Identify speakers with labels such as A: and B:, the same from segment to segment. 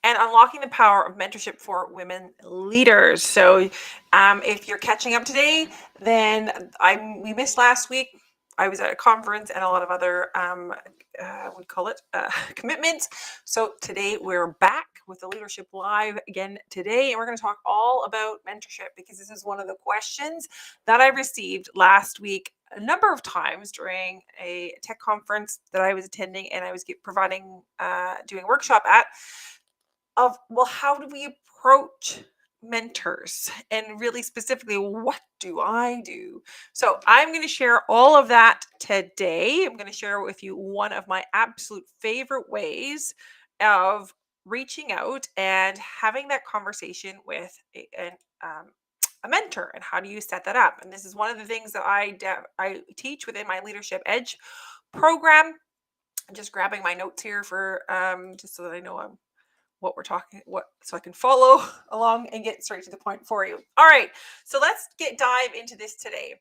A: and unlocking the power of mentorship for women leaders. So, if you're catching up today, then we missed last week. I was at a conference and a lot of other we call it commitments. So today we're back with the Leadership Live again today, and we're going to talk all about mentorship because this is one of the questions that I received last week a number of times during a tech conference that I was attending, and I was doing a workshop at. Well, how do we approach mentors, and really specifically, what do I do? So I'm going to share all of that today. I'm going to share with you one of my absolute favorite ways of reaching out and having that conversation with a mentor, and how do you set that up. And this is one of the things that I teach within my Leadership Edge program. I'm just grabbing my notes here for just so that I know what we're talking, so I can follow along and get straight to the point for you. All right, so let's dive into this today.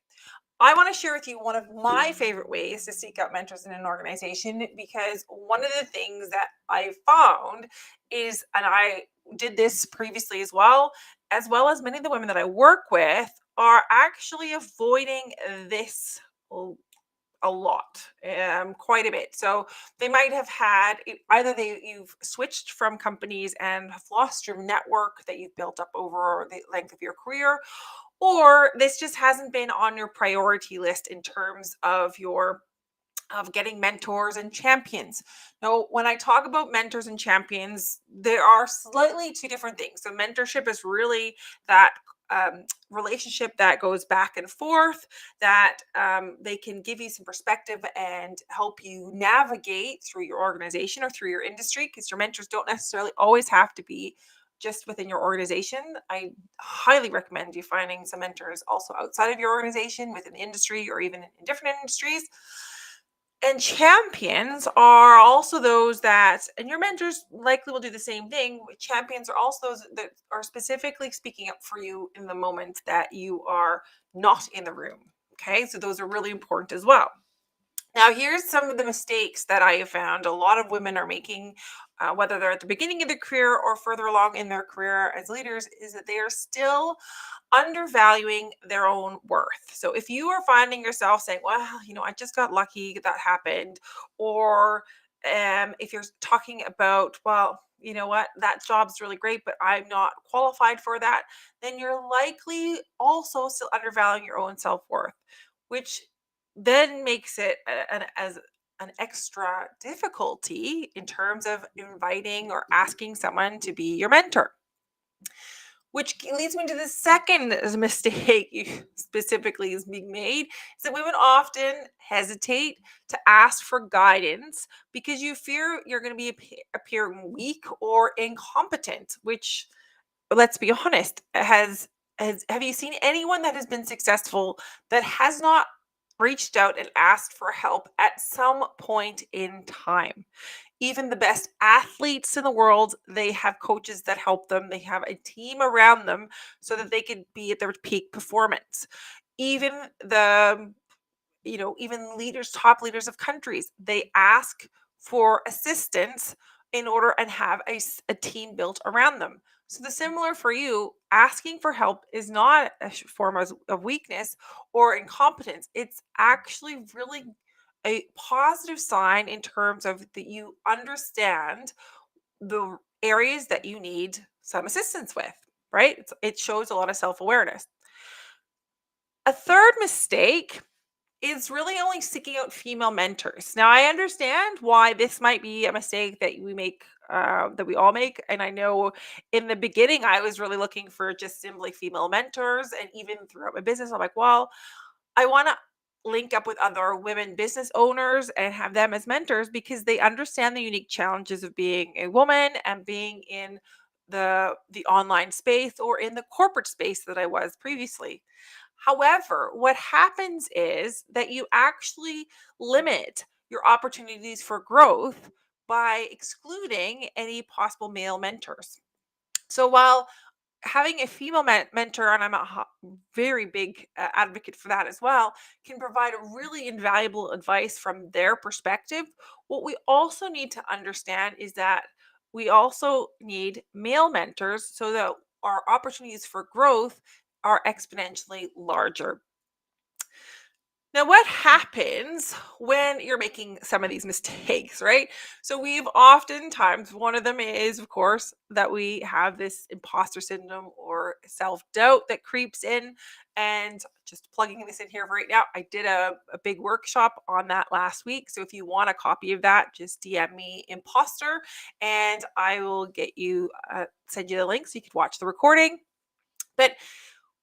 A: I want to share with you one of my favorite ways to seek out mentors in an organization, because one of the things that I found is, and I did this previously as well as many of the women that I work with, are actually avoiding this a lot, quite a bit. So they might have had either you've switched from companies and have lost your network that you've built up over the length of your career, or this just hasn't been on your priority list in terms of getting mentors and champions. Now, when I talk about mentors and champions, there are slightly two different things. So mentorship is really that relationship that goes back and forth, that they can give you some perspective and help you navigate through your organization or through your industry, because your mentors don't necessarily always have to be just within your organization. I highly recommend you finding some mentors also outside of your organization, within the industry, or even in different industries. And champions are also those that, and your mentors likely will do the same thing. Champions are also those that are specifically speaking up for you in the moment that you are not in the room. Okay, so those are really important as well. Now, here's some of the mistakes that I have found a lot of women are making, whether they're at the beginning of their career or further along in their career as leaders, is that they are still undervaluing their own worth. So if you are finding yourself saying, well, I just got lucky that happened, or if you're talking about, well, you know what, that job's really great, but I'm not qualified for that, then you're likely also still undervaluing your own self-worth, which then makes it as an extra difficulty in terms of inviting or asking someone to be your mentor. Which leads me to the second mistake you specifically is being made, is that women often hesitate to ask for guidance because you fear you're going to be appearing weak or incompetent, which, let's be honest, have you seen anyone that has been successful that has not reached out and asked for help at some point in time? Even the best athletes in the world, they have coaches that help them. They have a team around them so that they can be at their peak performance. Even even top leaders of countries, they ask for assistance in order and have a team built around them. So the similar for you, asking for help is not a form of weakness or incompetence. It's actually really a positive sign in terms of that you understand the areas that you need some assistance with, right? It shows a lot of self-awareness. A third mistake is really only seeking out female mentors. Now, I understand why this might be a mistake that that we all make. And I know in the beginning, I was really looking for just simply female mentors. And even throughout my business, I'm like, well, I want to link up with other women business owners and have them as mentors because they understand the unique challenges of being a woman and being in the online space or in the corporate space that I was previously. However, what happens is that you actually limit your opportunities for growth by excluding any possible male mentors. So while having a female mentor, and I'm a very big advocate for that as well, can provide a really invaluable advice from their perspective, what we also need to understand is that we also need male mentors so that our opportunities for growth are exponentially larger. Now, what happens when you're making some of these mistakes, right? So, we've oftentimes, one of them is, of course, that we have this imposter syndrome or self doubt that creeps in. And just plugging this in here right now, I did a big workshop on that last week. So, if you want a copy of that, just DM me imposter and I will get you, send you the link so you can watch the recording. But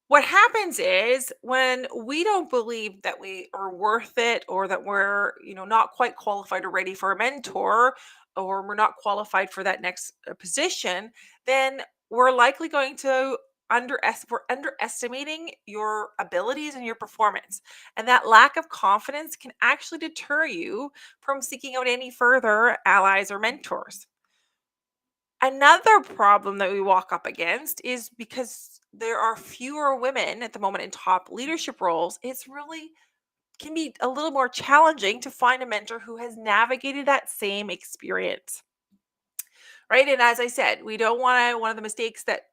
A: what happens is when we don't believe that we are worth it or that we're, not quite qualified or ready for a mentor or we're not qualified for that next position, then we're likely going to we're underestimating your abilities and your performance. And that lack of confidence can actually deter you from seeking out any further allies or mentors. Another problem that we walk up against is because there are fewer women at the moment in top leadership roles, it's really can be a little more challenging to find a mentor who has navigated that same experience. Right. And as I said, we don't want to, one of the mistakes that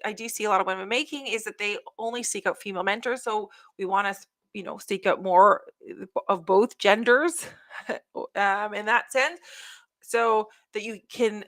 A: I do see a lot of women making is that they only seek out female mentors. So we want to, seek out more of both genders in that sense so that you can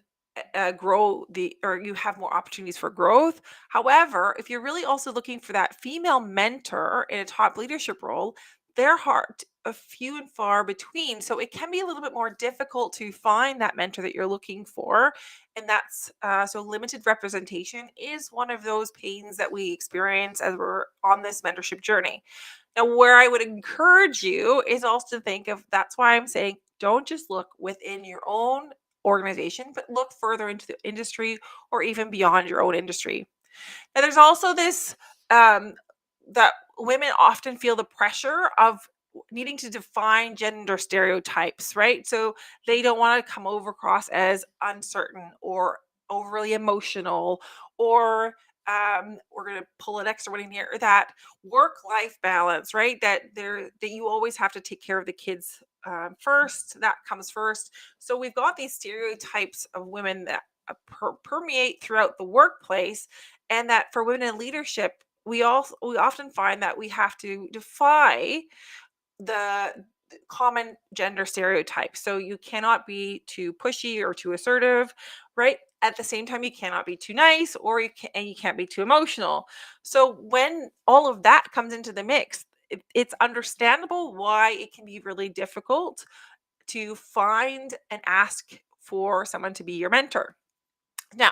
A: grow or you have more opportunities for growth. However, if you're really also looking for that female mentor in a top leadership role, they're hard, a few and far between. So it can be a little bit more difficult to find that mentor that you're looking for. And that's so limited representation is one of those pains that we experience as we're on this mentorship journey. Now, where I would encourage you is also to think of that's why I'm saying don't just look within your own organization, but look further into the industry or even beyond your own industry. Now, there's also this that women often feel the pressure of needing to define gender stereotypes, right? So they don't want to come over across as uncertain or overly emotional or we're going to pull an extra one in here that work-life balance, right? That you always have to take care of the kids first. That comes first. So we've got these stereotypes of women that permeate throughout the workplace, and that for women in leadership, we often find that we have to defy the common gender stereotypes. So you cannot be too pushy or too assertive, right? At the same time, you cannot be too nice, or and you can't be too emotional. So when all of that comes into the mix, it's understandable why it can be really difficult to find and ask for someone to be your mentor. Now,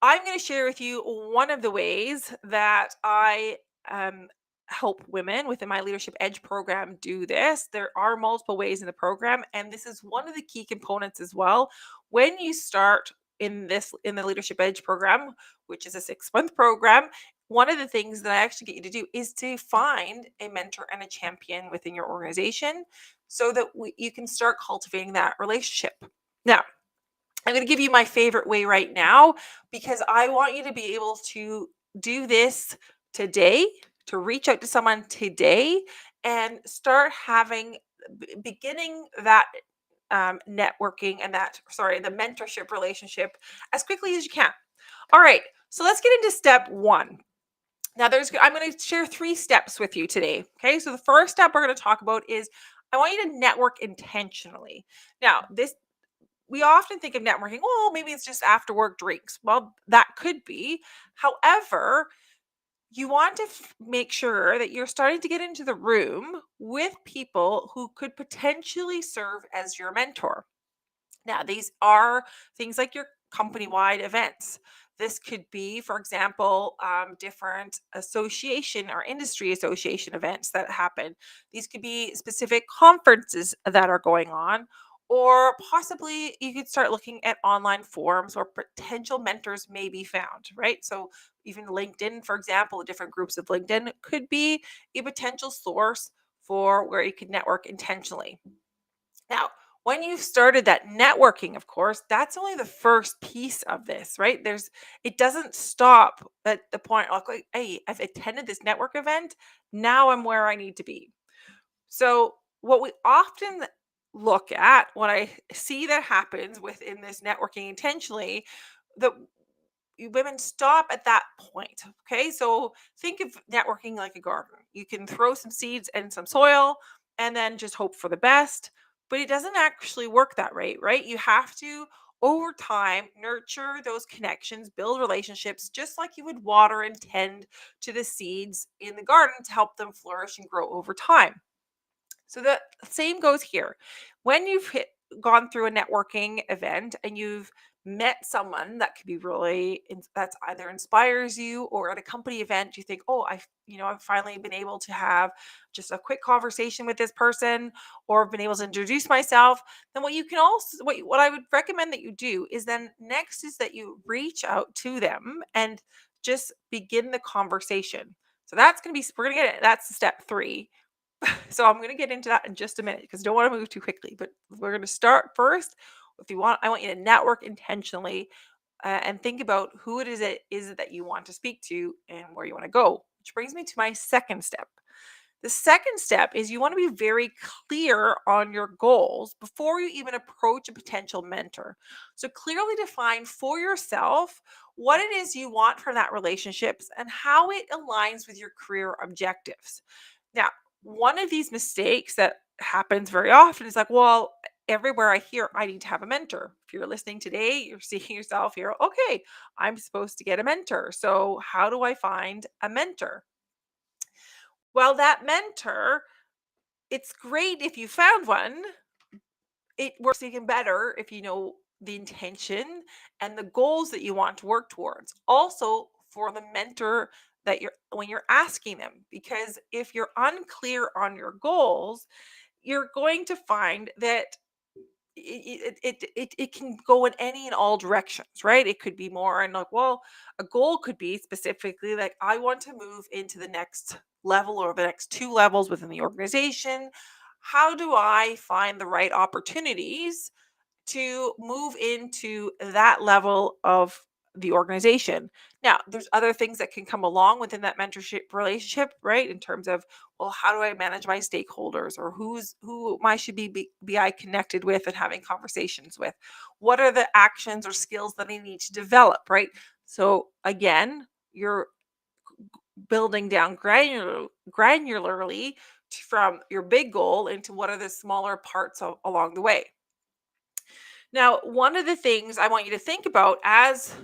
A: I'm going to share with you one of the ways that I um, help women within my Leadership Edge program do this. There are multiple ways in the program, and this is one of the key components as well. When you start in the Leadership Edge program, which is a 6-month program, one of the things that I actually get you to do is to find a mentor and a champion within your organization so that you can start cultivating that relationship. Now, I'm going to give you my favorite way right now because I want you to be able to do this today, to reach out to someone today and start beginning that networking and the mentorship relationship as quickly as you can. All right, so let's get into step one. Now, I'm going to share 3 steps with you today. Okay, so the first step we're going to talk about is I want you to network intentionally. Now, we often think of networking, well, maybe it's just after work drinks. Well, that could be. However, you want to make sure that you're starting to get into the room with people who could potentially serve as your mentor. Now, these are things like your company wide events. This could be, for example, different association or industry association events that happen. These could be specific conferences that are going on, or possibly you could start looking at online forums where potential mentors may be found, right? So, even LinkedIn, for example, the different groups of LinkedIn could be a potential source for where you could network intentionally. Now, when you've started that networking, of course, that's only the first piece of this, right? It doesn't stop at the point like, hey, I've attended this network event. Now I'm where I need to be. So, what we often look at, what I see that happens within this networking intentionally, that women stop at that point. Okay, so think of networking like a garden. You can throw some seeds and some soil and then just hope for the best, but it doesn't actually work that way, right? You have to, over time, nurture those connections, build relationships, just like you would water and tend to the seeds in the garden to help them flourish and grow over time. So the same goes here. When gone through a networking event and you've met someone that could be really that's either inspires you, or at a company event you think, oh, I've finally been able to have just a quick conversation with this person, or I've been able to introduce myself. Then what you can also what I would recommend that you do is, then next is that you reach out to them and just begin the conversation. So that's going to be, we're going to get it. That's step 3. So I'm going to get into that in just a minute because I don't want to move too quickly. But we're going to start first. If you want, I want you to network intentionally, and think about who it is that you want to speak to and where you want to go. Which brings me to my second step. The second step is you want to be very clear on your goals before you even approach a potential mentor. So clearly define for yourself what it is you want from that relationships and how it aligns with your career objectives. Now, one of these mistakes that happens very often is like, well, everywhere I hear I need to have a mentor. If you're listening today, you're seeing yourself here, okay, I'm supposed to get a mentor. So, how do I find a mentor? Well, that mentor, it's great if you found one. It works even better if you know the intention and the goals that you want to work towards. Also, for the mentor, that you're when you're asking them, because if you're unclear on your goals, you're going to find that it can go in any and all directions, right? It could be more, and like, well, a goal could be specifically like, I want to move into the next level or the next 2 levels within the organization. How do I find the right opportunities to move into that level of the organization? Now, there's other things that can come along within that mentorship relationship, right? In terms of, well, how do I manage my stakeholders, or who I should be I connected with and having conversations with? What are the actions or skills that I need to develop, right? So again, you're building down granularly from your big goal into what are the smaller parts along the way. Now, one of the things I want you to think about as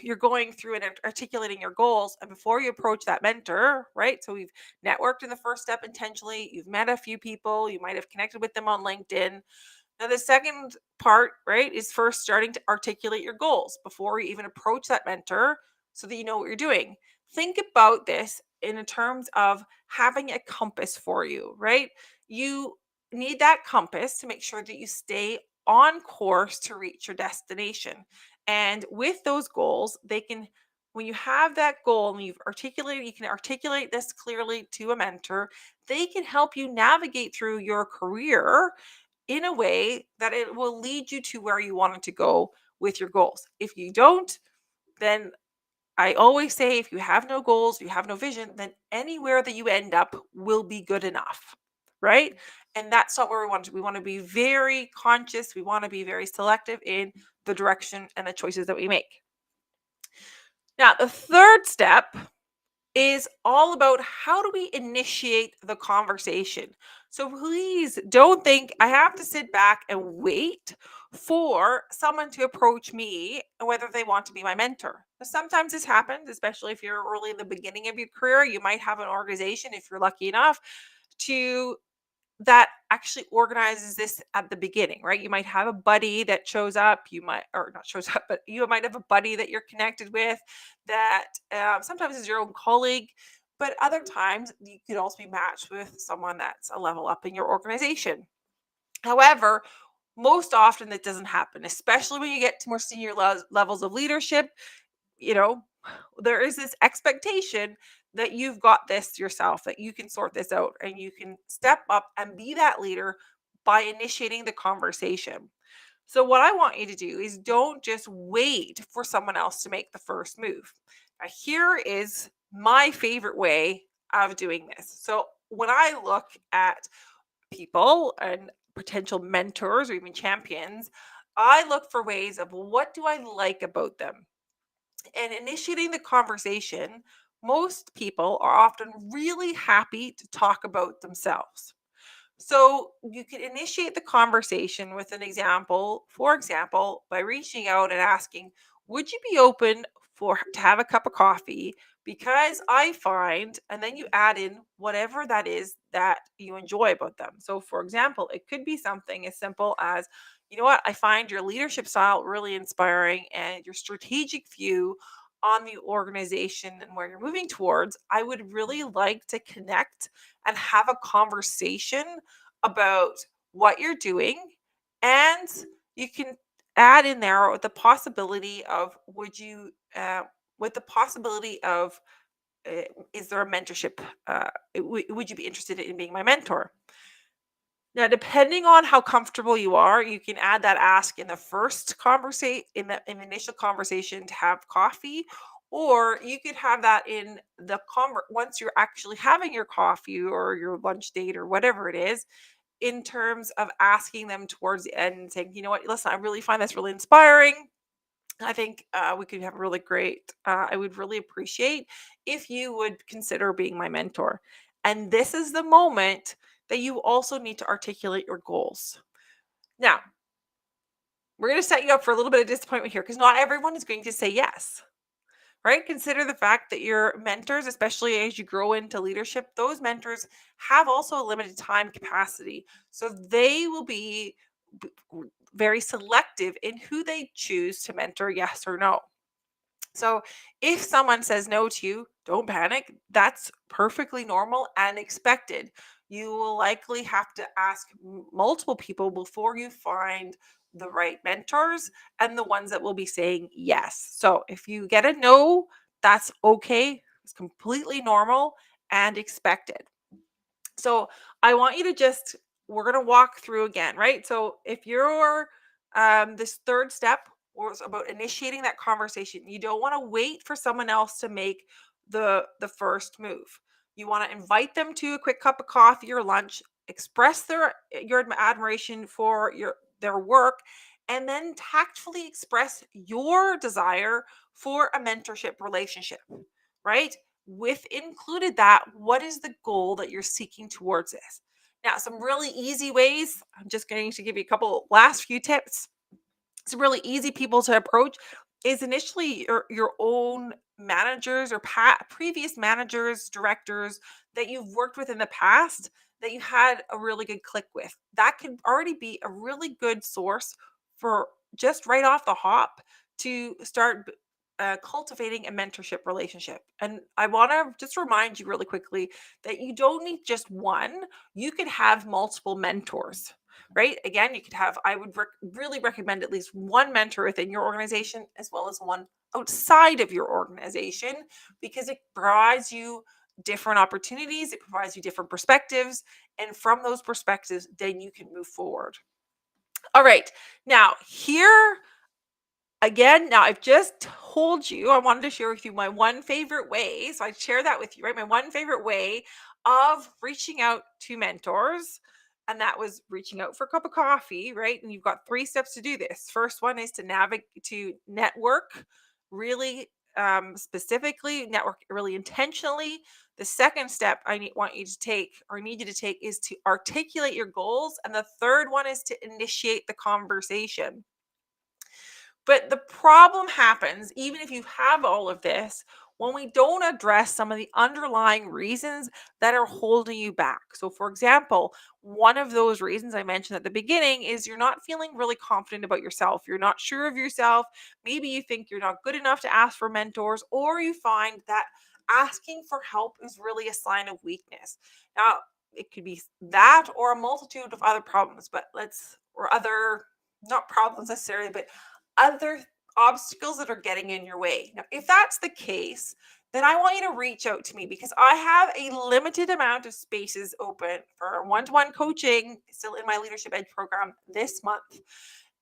A: you're going through and articulating your goals, and before you approach that mentor, right? So we've networked in the first step intentionally, you've met a few people, you might have connected with them on LinkedIn. Now, the second part, right, is first starting to articulate your goals before you even approach that mentor, so that you know what you're doing. Think about this in terms of having a compass for you, right? You need that compass to make sure that you stay on course to reach your destination. And with those goals, when you have that goal and you can articulate this clearly to a mentor, they can help you navigate through your career in a way that it will lead you to where you wanted to go with your goals. If you don't, then I always say, if you have no goals, you have no vision, then anywhere that you end up will be good enough, right? And that's not where we want to. We want to be very conscious. We want to be very selective in the direction and the choices that we make. Now, the third step is all about, how do we initiate the conversation? So please don't think I have to sit back and wait for someone to approach me whether they want to be my mentor. Sometimes this happens, especially if you're early in the beginning of your career. You might have an organization, if you're lucky enough, to that actually organizes this at the beginning, right? You might have a buddy that shows up, you might, or not shows up, but you might have a buddy that you're connected with that sometimes is your own colleague, but other times you could also be matched with someone that's a level up in your organization. However, most often that doesn't happen, especially when you get to more senior levels of leadership. You know, there is this expectation that you've got this yourself, that you can sort this out and you can step up and be that leader by initiating the conversation. So, what I want you to do is, don't just wait for someone else to make the first move. Now, here is my favorite way of doing this. So, when I look at people and potential mentors or even champions, I look for ways of what do I like about them? And initiating the conversation, most people are often really happy to talk about themselves. So you can initiate the conversation with an example, for example, by reaching out and asking, would you be open for to have a cup of coffee? Because I find, and then you add in whatever that is that you enjoy about them. So for example, it could be something as simple as, you know what, I find your leadership style really inspiring and your strategic view on the organization and where you're moving towards. I would really like to connect and have a conversation about what you're doing, and you can add in there with the possibility of with the possibility of uh, is there a mentorship, would you be interested in being my mentor? Now depending on how comfortable you are, you can add that ask in the first conversation, in the initial conversation to have coffee, or you could have that in the once you're actually having your coffee or your lunch date or whatever it is, in terms of asking them towards the end and saying, you know what, listen, I really find this really inspiring. I think we could have a really great, I would really appreciate if you would consider being my mentor. And this is the moment that you also need to articulate your goals. Now, we're going to set you up for a little bit of disappointment here because not everyone is going to say yes. Right? Consider the fact that your mentors, especially as you grow into leadership, those mentors have also a limited time capacity. So they will be very selective in who they choose to mentor, yes or no. So if someone says no to you, don't panic. That's perfectly normal and expected. You will likely have to ask multiple people before you find the right mentors and the ones that will be saying yes. So if you get a no, that's okay. It's completely normal and expected. So I want you to just, we're going to walk through again, right? So if you're, this third step was about initiating that conversation. You don't want to wait for someone else to make the first move. You want to invite them to a quick cup of coffee or lunch, express your admiration for their work, and then tactfully express your desire for a mentorship relationship, right? With included that, what is the goal that you're seeking towards this? Now, some really easy ways, I'm just going to give you a couple last few tips. Some really easy people to approach is initially your own managers or previous managers, directors that you've worked with in the past that you had a really good click with. That could already be a really good source for just right off the hop to start cultivating a mentorship relationship. And I want to just remind you really quickly that you don't need just one, you can have multiple mentors, right? Again, you could have, I would really recommend at least one mentor within your organization as well as one outside of your organization, because it provides you different opportunities, it provides you different perspectives, and from those perspectives then you can move forward. All right, now here again, now I've just told you, I wanted to share with you my one favorite way. So I share that with you, right? My one favorite way of reaching out to mentors. And that was reaching out for a cup of coffee, right? And you've got three steps to do this. First one is to navigate, to network really, specifically, network really intentionally. The second step want you to take, or need you to take, is to articulate your goals. And the third one is to initiate the conversation. But the problem happens, even if you have all of this, when we don't address some of the underlying reasons that are holding you back. So, for example, one of those reasons I mentioned at the beginning is you're not feeling really confident about yourself. You're not sure of yourself. Maybe you think you're not good enough to ask for mentors, or you find that asking for help is really a sign of weakness. Now, it could be that or a multitude of other problems, but or other, not problems necessarily, but other obstacles that are getting in your way. Now, if that's the case, then I want you to reach out to me because I have a limited amount of spaces open for one-to-one coaching still in my Leadership Edge program this month.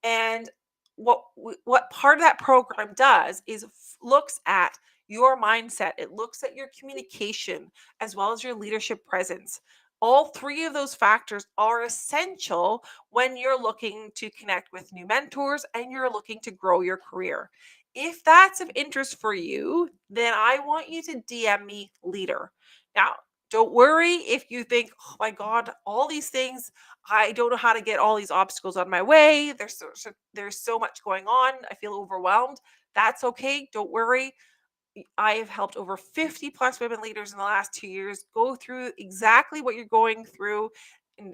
A: And what part of that program does is looks at your mindset. It looks at your communication as well as your leadership presence. All three of those factors are essential when you're looking to connect with new mentors and you're looking to grow your career. If that's of interest for you, then I want you to DM me leader. Now, don't worry if you think, oh my God, all these things, I don't know how to get all these obstacles on my way. There's so much going on. I feel overwhelmed. That's okay. Don't worry. I have helped over 50 plus women leaders in the last 2 years go through exactly what you're going through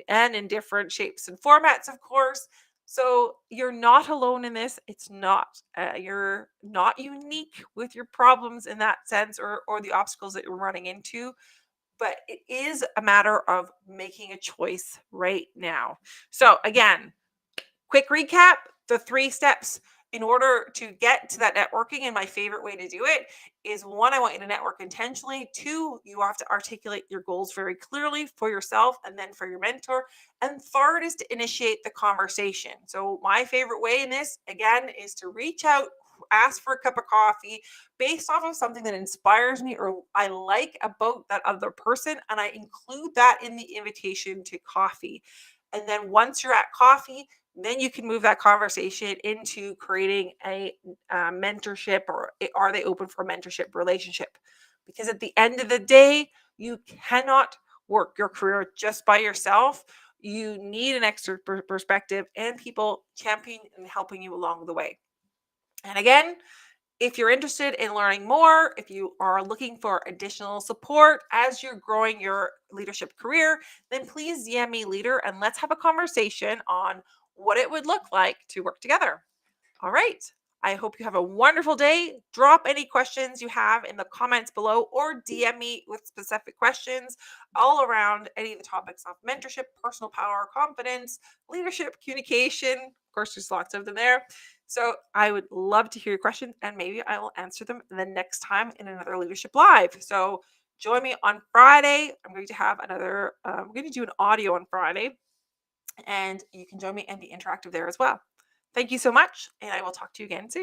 A: and in different shapes and formats, of course. So you're not alone in this. It's not. You're not unique with your problems in that sense or the obstacles that you're running into, but it is a matter of making a choice right now. So, again, quick recap, the 3 steps in order to get to that networking, and my favorite way to do it is 1, I want you to network intentionally. 2, you have to articulate your goals very clearly for yourself and then for your mentor. And third is to initiate the conversation. So my favorite way in this, again, is to reach out, ask for a cup of coffee based off of something that inspires me or I like about that other person, and I include that in the invitation to coffee. And then once you're at coffee, then you can move that conversation into creating a mentorship, or are they open for a mentorship relationship? Because at the end of the day, you cannot work your career just by yourself. You need an extra perspective and people championing and helping you along the way. And again, if you're interested in learning more, if you are looking for additional support as you're growing your leadership career, then please DM me leader and let's have a conversation on what it would look like to work together. All right. I hope you have a wonderful day. Drop any questions you have in the comments below or DM me with specific questions all around any of the topics of mentorship, personal power, confidence, leadership, communication. Of course, there's lots of them there. So I would love to hear your questions and maybe I will answer them the next time in another Leadership Live. So join me on Friday. I'm going to have I'm going to do an audio on Friday and you can join me and be interactive there as well. Thank you so much, and I will talk to you again soon.